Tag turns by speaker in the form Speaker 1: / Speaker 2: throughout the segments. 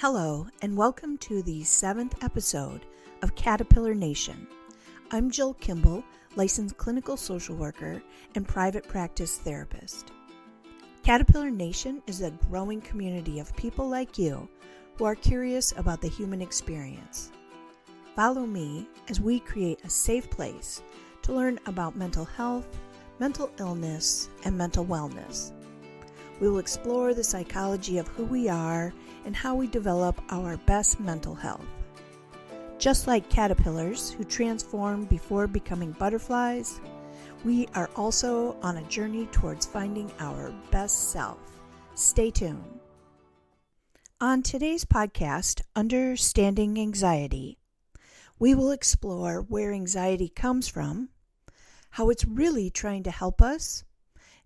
Speaker 1: Hello, and welcome to the 7th episode of Caterpillar Nation. I'm Jill Kimball, licensed clinical social worker and private practice therapist. Caterpillar Nation is a growing community of people like you who are curious about the human experience. Follow me as we create a safe place to learn about mental health, mental illness, and mental wellness. We will explore the psychology of who we are and how we develop our best mental health. Just like caterpillars who transform before becoming butterflies, we are also on a journey towards finding our best self. Stay tuned. On today's podcast, Understanding Anxiety, we will explore where anxiety comes from, how it's really trying to help us,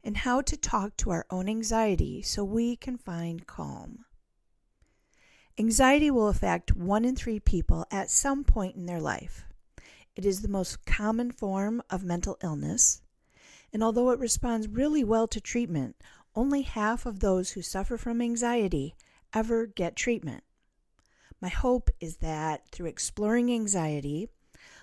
Speaker 1: and how to talk to our own anxiety so we can find calm. Anxiety will affect 1 in 3 people at some point in their life. It is the most common form of mental illness, and although it responds really well to treatment, only half of those who suffer from anxiety ever get treatment. My hope is that through exploring anxiety,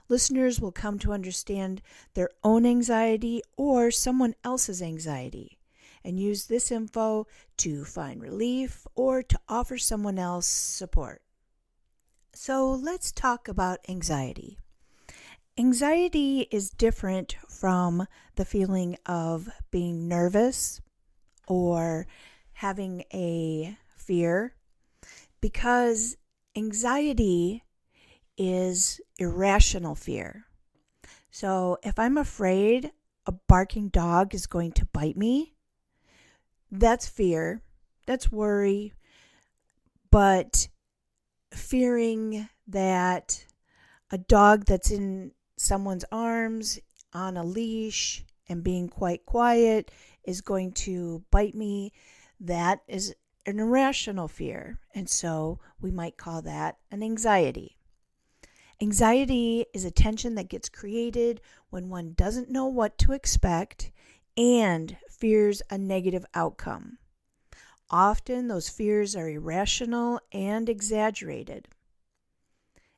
Speaker 1: listeners will come to understand their own anxiety or someone else's anxiety and use this info to find relief or to offer someone else support. So let's talk about anxiety. Anxiety is different from the feeling of being nervous or having a fear because anxiety is irrational fear. So if I'm afraid a barking dog is going to bite me, that's fear, that's worry. But fearing that a dog that's in someone's arms on a leash and being quite quiet is going to bite me, that is an irrational fear. And so we might call that an anxiety. Anxiety is a tension that gets created when one doesn't know what to expect and fears a negative outcome. Often those fears are irrational and exaggerated.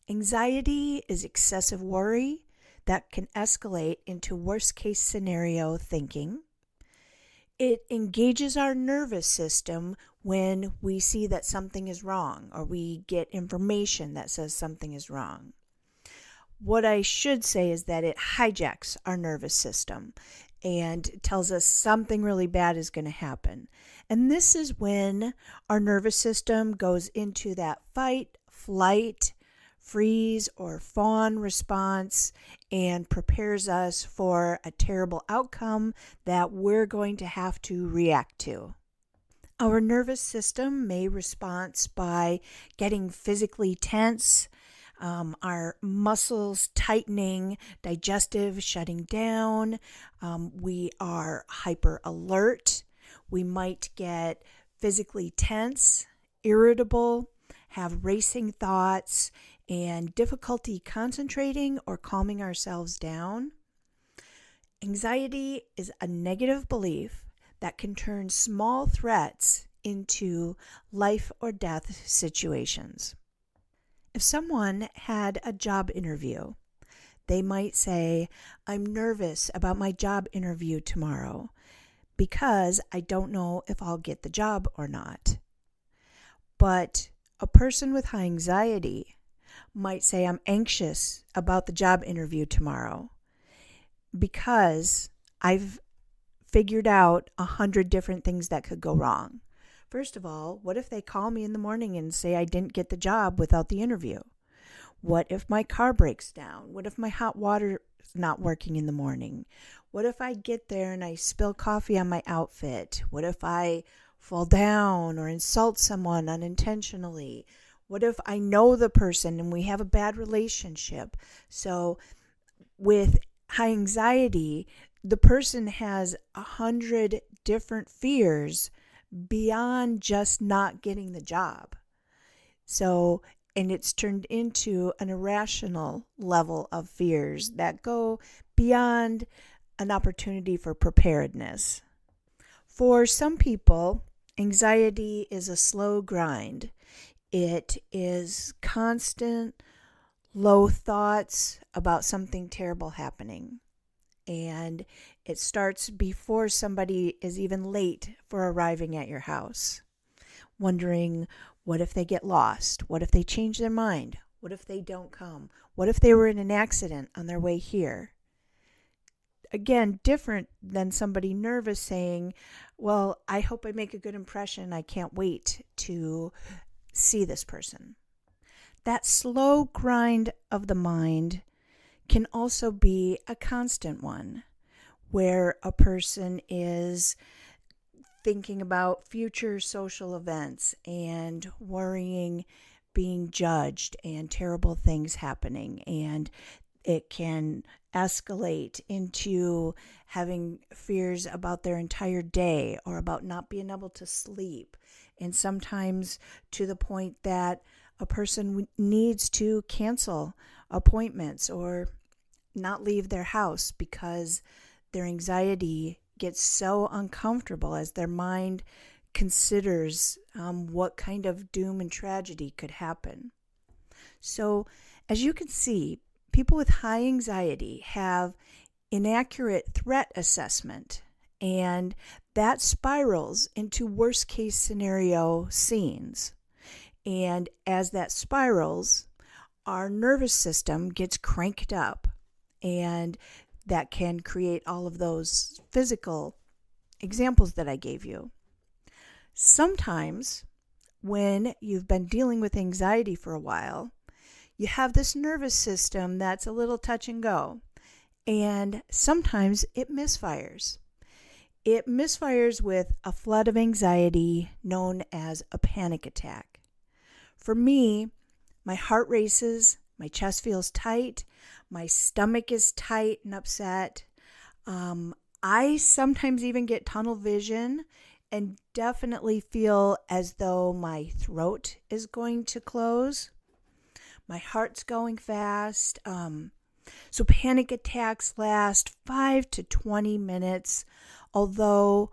Speaker 1: Anxiety is excessive worry that can escalate into worst-case scenario thinking. It engages our nervous system when we see that something is wrong or we get information that says something is wrong. What I should say is that it hijacks our nervous system and tells us something really bad is going to happen. And this is when our nervous system goes into that fight, flight, freeze, or fawn response and prepares us for a terrible outcome that we're going to have to react to. Our nervous system may respond by getting physically tense, our muscles tightening, digestive shutting down. We are hyper alert. We might get physically tense, irritable, have racing thoughts, and difficulty concentrating or calming ourselves down. Anxiety is a negative belief that can turn small threats into life or death situations. If someone had a job interview, they might say, "I'm nervous about my job interview tomorrow because I don't know if I'll get the job or not." But a person with high anxiety might say, "I'm anxious about the job interview tomorrow because I've figured out 100 different things that could go wrong. First of all, what if they call me in the morning and say I didn't get the job without the interview? What if my car breaks down? What if my hot water is not working in the morning? What if I get there and I spill coffee on my outfit? What if I fall down or insult someone unintentionally? What if I know the person and we have a bad relationship?" So with high anxiety, the person has 100 different fears beyond just not getting the job. And it's turned into an irrational level of fears that go beyond an opportunity for preparedness. For some people, anxiety is a slow grind. It is constant low thoughts about something terrible happening. And it starts before somebody is even late for arriving at your house. Wondering, what if they get lost? What if they change their mind? What if they don't come? What if they were in an accident on their way here? Again, different than somebody nervous saying, well, I hope I make a good impression. I can't wait to see this person. That slow grind of the mind can also be a constant one, where a person is thinking about future social events and worrying being judged and terrible things happening, and it can escalate into having fears about their entire day or about not being able to sleep, and sometimes to the point that a person needs to cancel appointments or not leave their house because their anxiety gets so uncomfortable as their mind considers what kind of doom and tragedy could happen. So, as you can see, people with high anxiety have inaccurate threat assessment, and that spirals into worst case scenario scenes. And as that spirals, our nervous system gets cranked up, and that can create all of those physical examples that I gave you. Sometimes, when you've been dealing with anxiety for a while, you have this nervous system that's a little touch and go, and sometimes it misfires. It misfires with a flood of anxiety known as a panic attack. For me, my heart races, my chest feels tight, my stomach is tight and upset. I sometimes even get tunnel vision and definitely feel as though my throat is going to close. My heart's going fast. So panic attacks last 5 to 20 minutes, although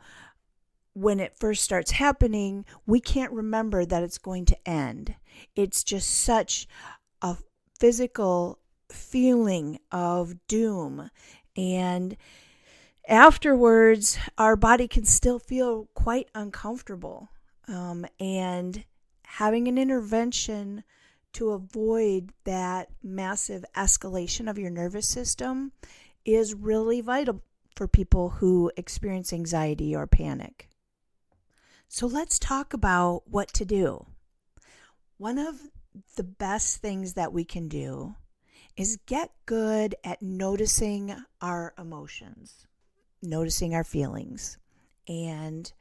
Speaker 1: when it first starts happening, we can't remember that it's going to end. It's just such a physical feeling of doom, and afterwards our body can still feel quite uncomfortable, and having an intervention to avoid that massive escalation of your nervous system is really vital for people who experience anxiety or panic. So let's talk about what to do. One of the best things that we can do is get good at noticing our emotions, noticing our feelings. And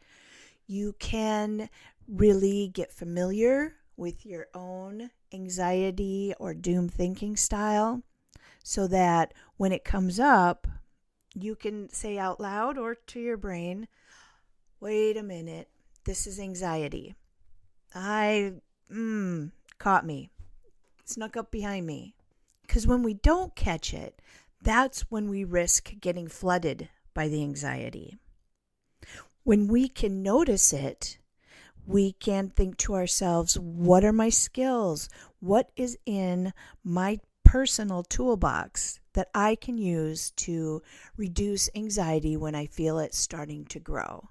Speaker 1: you can really get familiar with your own anxiety or doom thinking style so that when it comes up, you can say out loud or to your brain, wait a minute, this is anxiety. Caught me, snuck up behind me. Because when we don't catch it, that's when we risk getting flooded by the anxiety. When we can notice it, we can think to ourselves, what are my skills? What is in my personal toolbox that I can use to reduce anxiety when I feel it starting to grow?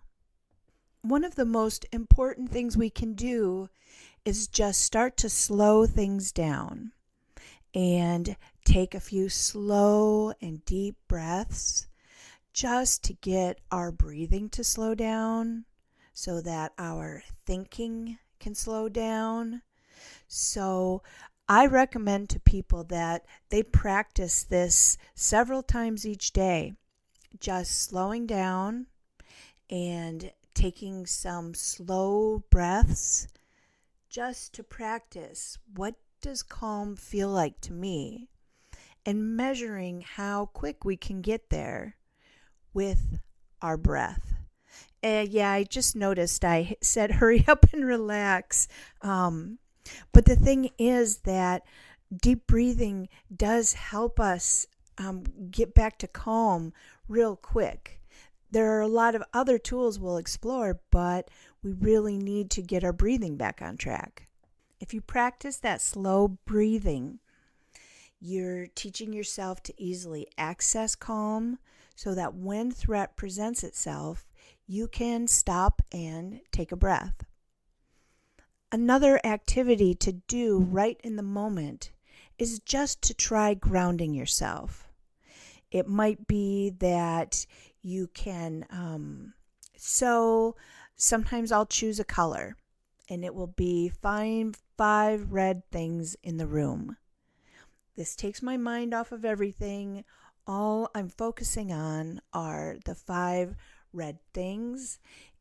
Speaker 1: One of the most important things we can do is just start to slow things down and take a few slow and deep breaths just to get our breathing to slow down so that our thinking can slow down. So I recommend to people that they practice this several times each day, just slowing down and taking some slow breaths just to practice what does calm feel like to me, and measuring how quick we can get there with our breath. I just noticed I said hurry up and relax. But the thing is that deep breathing does help us get back to calm real quick. There are a lot of other tools we'll explore, but we really need to get our breathing back on track. If you practice that slow breathing, you're teaching yourself to easily access calm so that when threat presents itself, you can stop and take a breath. Another activity to do right in the moment is just to try grounding yourself. It might be that you can, sometimes I'll choose a color and it will be find 5 red things in the room. This takes my mind off of everything. All I'm focusing on are the 5 red things.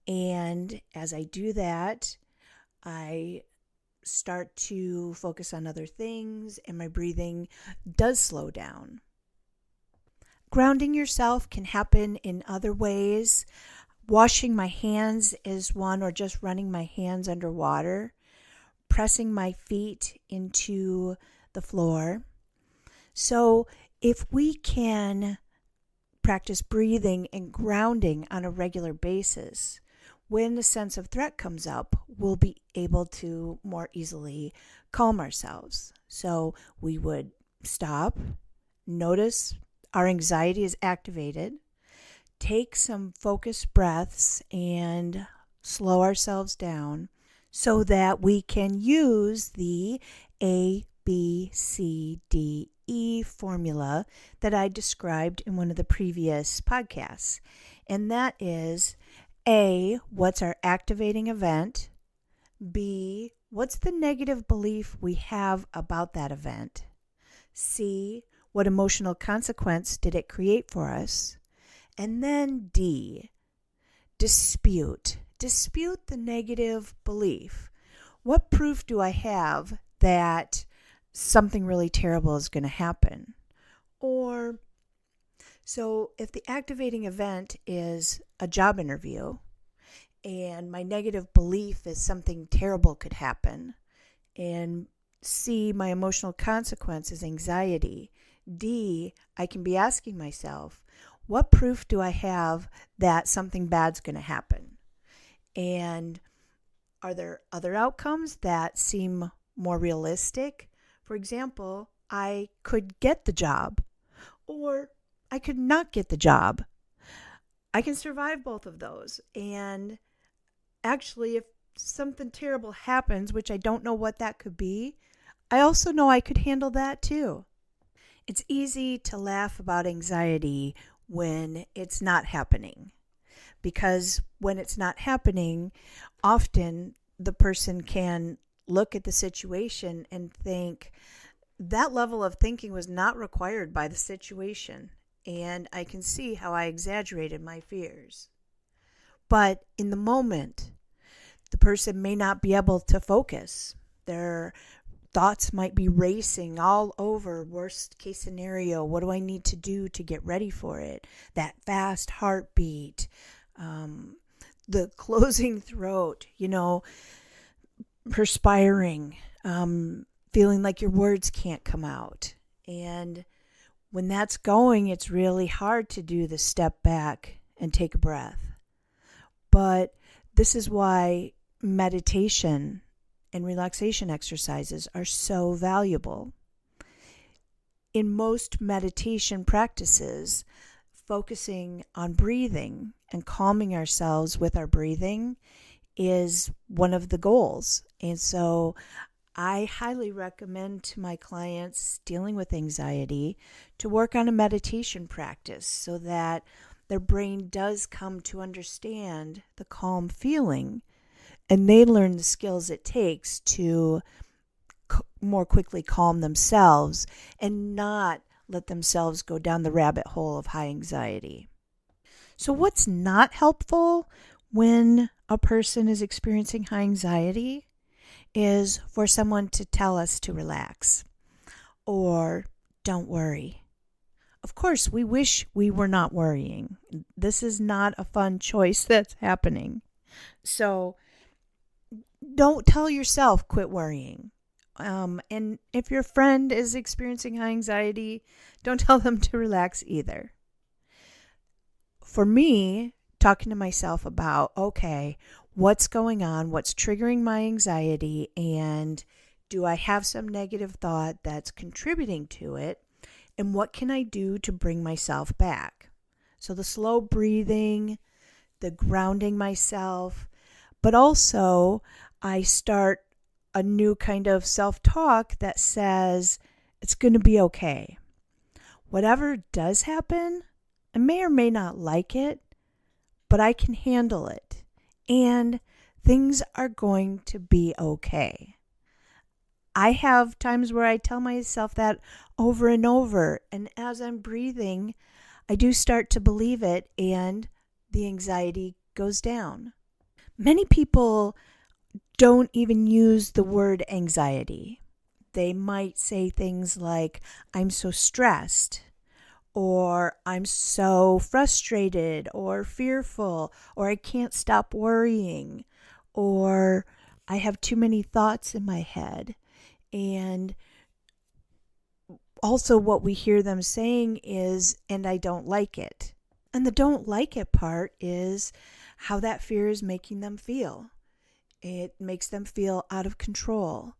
Speaker 1: And as I do that, I start to focus on other things and my breathing does slow down. Grounding yourself can happen in other ways. Washing my hands is one, or just running my hands underwater. Pressing my feet into the floor. So if we can practice breathing and grounding on a regular basis, when the sense of threat comes up, we'll be able to more easily calm ourselves. So we would stop, notice our anxiety is activated, take some focused breaths and slow ourselves down so that we can use the ABCDE formula that I described in one of the previous podcasts. And that is A, what's our activating event? B, what's the negative belief we have about that event? C, what emotional consequence did it create for us? And then D, dispute. Dispute the negative belief. What proof do I have that something really terrible is going to happen? Or, so if the activating event is a job interview and my negative belief is something terrible could happen, and C, my emotional consequence is anxiety, D, I can be asking myself, what proof do I have that something bad's going to happen? And are there other outcomes that seem more realistic? For example, I could get the job or I could not get the job. I can survive both of those. And actually, if something terrible happens, which I don't know what that could be, I also know I could handle that too. It's easy to laugh about anxiety when it's not happening, because when it's not happening, often the person can look at the situation and think that level of thinking was not required by the situation, and I can see how I exaggerated my fears. But in the moment, the person may not be able to focus. Their thoughts might be racing all over. Worst case scenario, what do I need to do to get ready for it? That fast heartbeat, the closing throat, perspiring, feeling like your words can't come out. And when that's going, it's really hard to do the step back and take a breath. But this is why meditation and relaxation exercises are so valuable. In most meditation practices, focusing on breathing and calming ourselves with our breathing is one of the goals. And so I highly recommend to my clients dealing with anxiety to work on a meditation practice so that their brain does come to understand the calm feeling, and they learn the skills it takes to more quickly calm themselves and not let themselves go down the rabbit hole of high anxiety. So what's not helpful when a person is experiencing high anxiety is for someone to tell us to relax or don't worry. Of course, we wish we were not worrying. This is not a fun choice that's happening. So don't tell yourself quit worrying. And if your friend is experiencing high anxiety, don't tell them to relax either. For me, talking to myself about, okay, what's going on, what's triggering my anxiety, and Do I have some negative thought that's contributing to it? And what can I do to bring myself back? So the slow breathing, the grounding myself, but also I start a new kind of self-talk that says it's going to be okay. Whatever does happen, I may or may not like it, but I can handle it. And things are going to be okay. I have times where I tell myself that over and over. And as I'm breathing, I do start to believe it and the anxiety goes down. Many people don't even use the word anxiety. They might say things like, I'm so stressed, or I'm so frustrated or fearful, or I can't stop worrying, or I have too many thoughts in my head. And also what we hear them saying is, and I don't like it. And the don't like it part is how that fear is making them feel. It makes them feel out of control.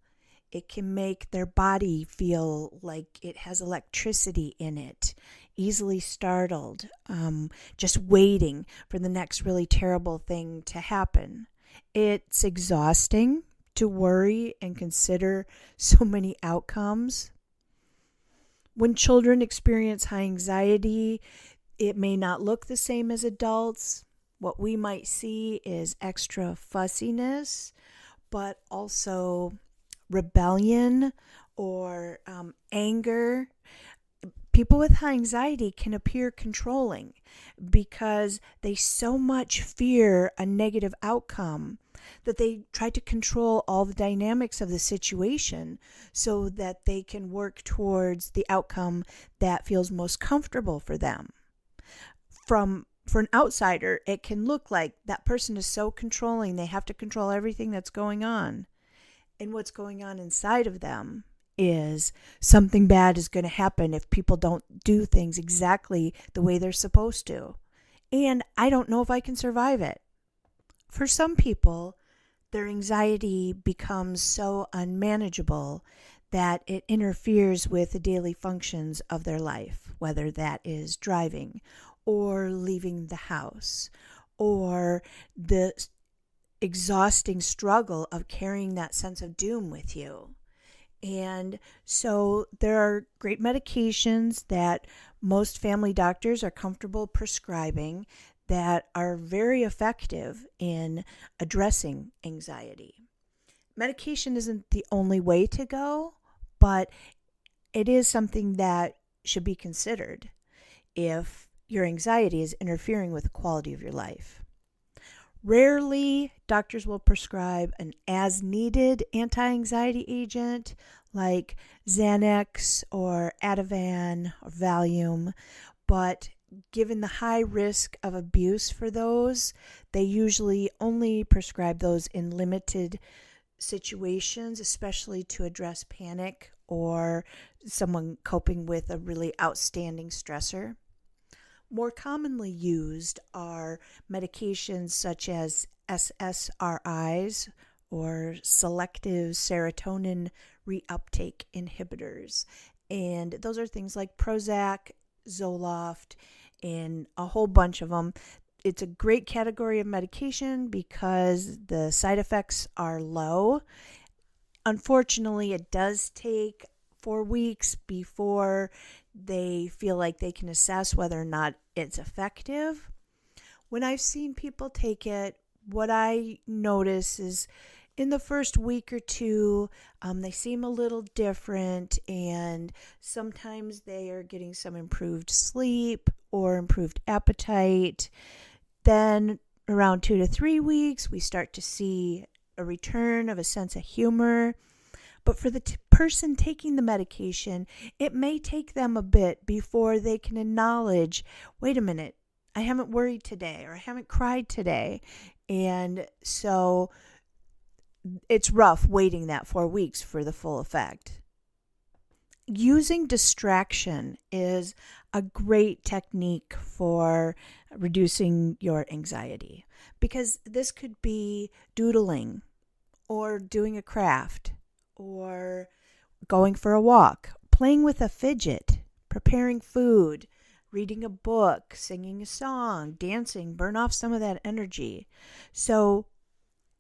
Speaker 1: It can make their body feel like it has electricity in it, easily startled, just waiting for the next really terrible thing to happen. It's exhausting to worry and consider so many outcomes. When children experience high anxiety, it may not look the same as adults. What we might see is extra fussiness, but also rebellion or anger. People with high anxiety can appear controlling because they so much fear a negative outcome that they try to control all the dynamics of the situation so that they can work towards the outcome that feels most comfortable for them. For an outsider, it can look like that person is so controlling, they have to control everything that's going on. And what's going on inside of them is something bad is going to happen if people don't do things exactly the way they're supposed to. And I don't know if I can survive it. For some people, their anxiety becomes so unmanageable that it interferes with the daily functions of their life, whether that is driving or leaving the house or the exhausting struggle of carrying that sense of doom with you. And so there are great medications that most family doctors are comfortable prescribing that are very effective in addressing anxiety. Medication isn't the only way to go, but it is something that should be considered if your anxiety is interfering with the quality of your life. Rarely, doctors will prescribe an as-needed anti-anxiety agent like Xanax or Ativan or Valium, but given the high risk of abuse for those, they usually only prescribe those in limited situations, especially to address panic or someone coping with a really outstanding stressor. More commonly used are medications such as SSRIs or selective serotonin reuptake inhibitors. And those are things like Prozac, Zoloft, and a whole bunch of them. It's a great category of medication because the side effects are low. Unfortunately, it does take 4 weeks before they feel like they can assess whether or not it's effective. When I've seen people take it, what I notice is in the first week or two, they seem a little different, and sometimes they are getting some improved sleep or improved appetite. Then around 2 to 3 weeks, we start to see a return of a sense of humor. But for the person taking the medication, it may take them a bit before they can acknowledge, wait a minute, I haven't worried today or I haven't cried today. And so it's rough waiting that 4 weeks for the full effect. Using distraction is a great technique for reducing your anxiety because this could be doodling or doing a craft or going for a walk, playing with a fidget, preparing food, reading a book, singing a song, dancing, burn off some of that energy. So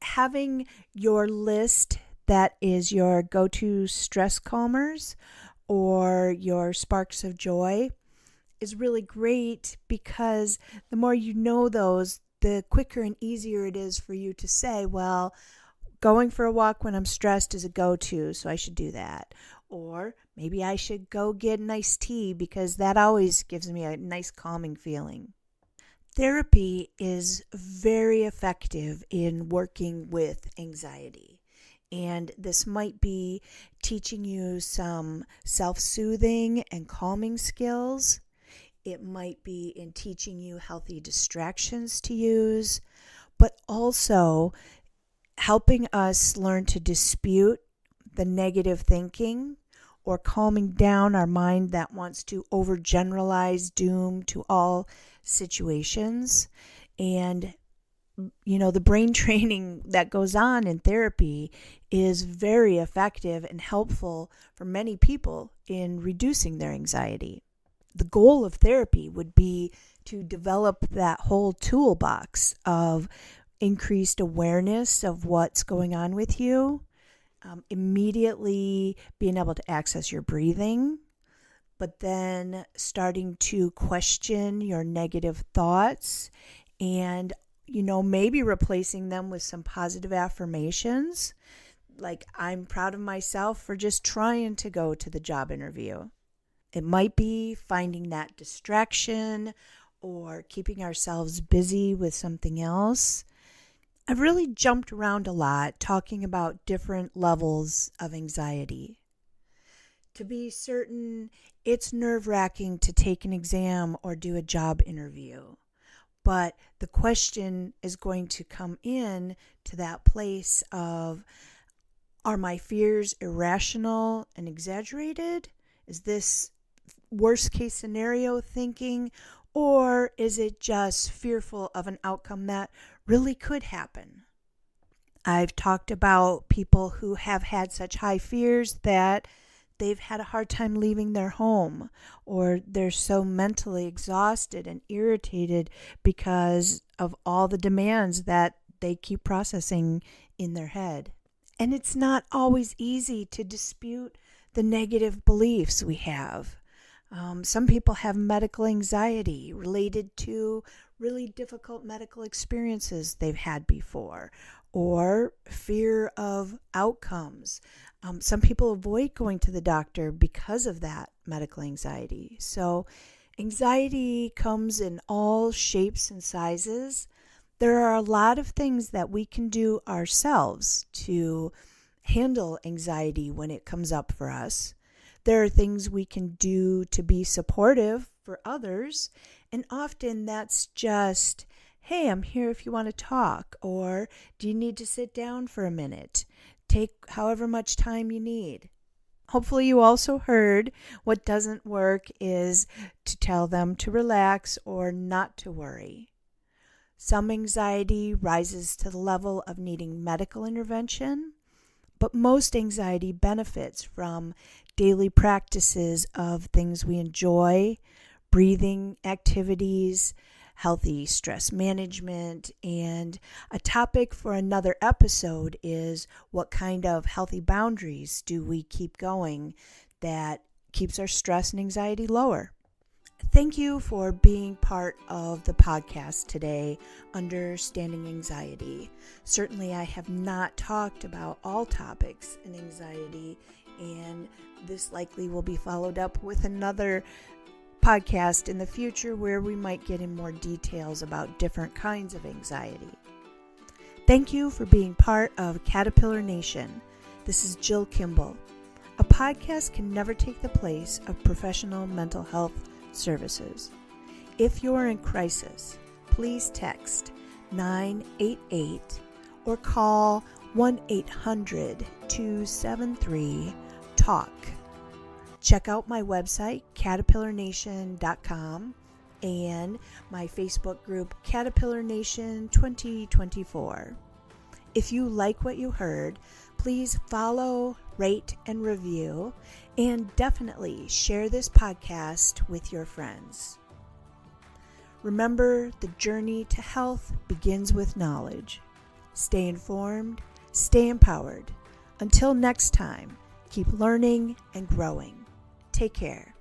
Speaker 1: having your list that is your go-to stress calmers or your sparks of joy is really great, because the more you know those, the quicker and easier it is for you to say, well, going for a walk when I'm stressed is a go-to, so I should do that. Or maybe I should go get an iced tea, because that always gives me a nice calming feeling. Therapy is very effective in working with anxiety. And this might be teaching you some self-soothing and calming skills. It might be in teaching you healthy distractions to use, but also helping us learn to dispute the negative thinking, or calming down our mind that wants to overgeneralize doom to all situations. And the brain training that goes on in therapy is very effective and helpful for many people in reducing their anxiety. The goal of therapy would be to develop that whole toolbox of increased awareness of what's going on with you, immediately being able to access your breathing, but then starting to question your negative thoughts and, maybe replacing them with some positive affirmations, like, I'm proud of myself for just trying to go to the job interview. It might be finding that distraction or keeping ourselves busy with something else. I've really jumped around a lot talking about different levels of anxiety. To be certain, it's nerve-wracking to take an exam or do a job interview. But the question is going to come in to that place of, are my fears irrational and exaggerated? Is this worst case scenario thinking, or is it just fearful of an outcome that really could happen? I've talked about people who have had such high fears that they've had a hard time leaving their home, or they're so mentally exhausted and irritated because of all the demands that they keep processing in their head. And it's not always easy to dispute the negative beliefs we have. Some people have medical anxiety related to really difficult medical experiences they've had before, or fear of outcomes. Some people avoid going to the doctor because of that medical anxiety. So anxiety comes in all shapes and sizes. There are a lot of things that we can do ourselves to handle anxiety when it comes up for us. There are things we can do to be supportive for others, and often that's just, hey, I'm here if you want to talk, or do you need to sit down for a minute? Take however much time you need. Hopefully you also heard what doesn't work is to tell them to relax or not to worry. Some anxiety rises to the level of needing medical intervention, but most anxiety benefits from daily practices of things we enjoy, breathing activities, healthy stress management, and a topic for another episode is what kind of healthy boundaries do we keep going that keeps our stress and anxiety lower. Thank you for being part of the podcast today, Understanding Anxiety. Certainly I have not talked about all topics in anxiety, and this likely will be followed up with another podcast in the future where we might get in more details about different kinds of anxiety. Thank you for being part of Caterpillar Nation. This is Jill Kimball. A podcast can never take the place of professional mental health services. If you're in crisis, please text 988 or call 1-800-273-TALK. Check out my website, caterpillarnation.com, and my Facebook group, Caterpillar Nation 2024. If you like what you heard, please follow, rate, and review, and definitely share this podcast with your friends. Remember, the journey to health begins with knowledge. Stay informed, stay empowered. Until next time, keep learning and growing. Take care.